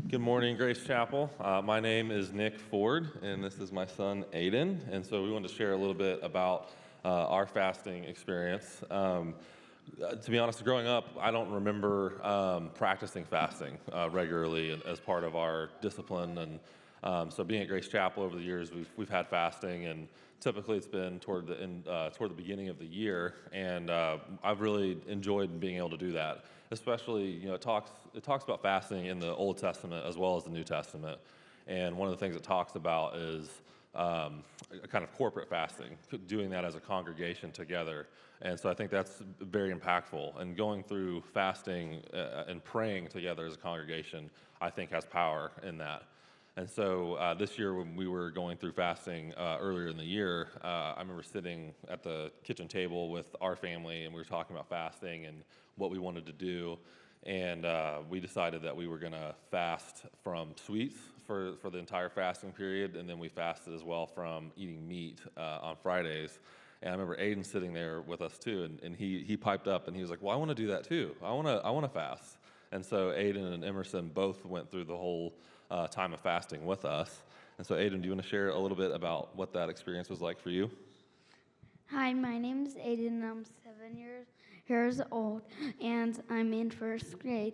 Good morning, Grace Chapel. My name is Nick Ford, and this is my son, Aiden. And so we wanted to share a little bit about our fasting experience. To be honest, growing up, I don't remember practicing fasting regularly as part of our discipline. And so being at Grace Chapel over the years, we've had fasting, and typically it's been toward the beginning of the year. And I've really enjoyed being able to do that. Especially, it talks about fasting in the Old Testament as well as the New Testament. And one of the things it talks about is a kind of corporate fasting, doing that as a congregation together. And so I think that's very impactful. And going through fasting and praying together as a congregation, I think has power in that. And so this year when we were going through fasting earlier in the year, I remember sitting at the kitchen table with our family, and we were talking about fasting and what we wanted to do. And we decided that we were going to fast from sweets for the entire fasting period, and then we fasted as well from eating meat on Fridays. And I remember Aiden sitting there with us too, and he piped up and he was like, "Well, I want to do that too. I want to fast." And so Aiden and Emerson both went through the whole time of fasting with us. And so Aiden, do you want to share a little bit about what that experience was like for you? Hi, my name is Aiden. I'm 7 years old, and I'm in first grade.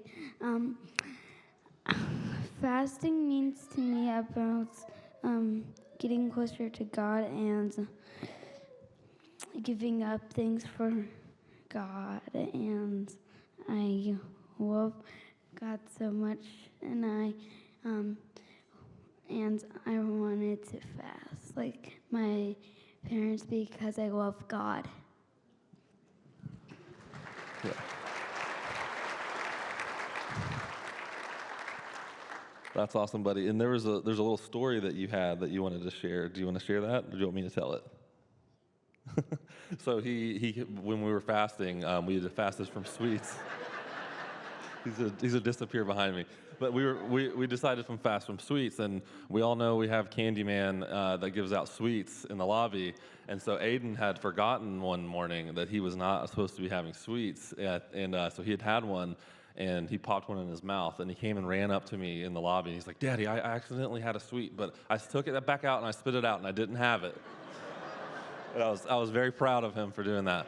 Fasting means to me about getting closer to God and giving up things for God. And I love God so much, and I wanted to fast like my parents because I love God. Yeah. That's awesome, buddy. And there's a little story that you had that you wanted to share. Do you want to share that, or do you want me to tell it? So he when we were fasting, we had fasted from sweets. He's a disappear behind me. But we decided to fast from sweets, and we all know we have Candyman that gives out sweets in the lobby. And so Aiden had forgotten one morning that he was not supposed to be having sweets, and so he had one, and he popped one in his mouth, and he came and ran up to me in the lobby, and he's like, "Daddy, I accidentally had a sweet, but I took it back out and I spit it out, and I didn't have it." And I was very proud of him for doing that.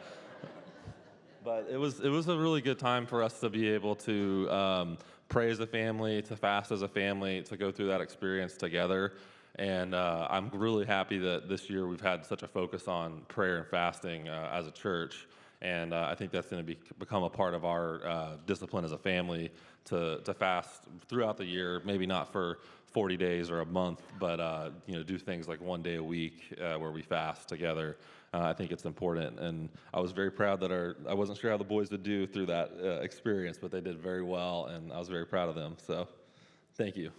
But it was a really good time for us to be able to pray as a family, to fast as a family, to go through that experience together. And I'm really happy that this year we've had such a focus on prayer and fasting as a church. And I think that's going to become a part of our discipline as a family to fast throughout the year, maybe not for 40 days or a month, but do things like one day a week where we fast together. I think it's important, and I was very proud that I wasn't sure how the boys would do through that experience, but they did very well, and I was very proud of them, so thank you.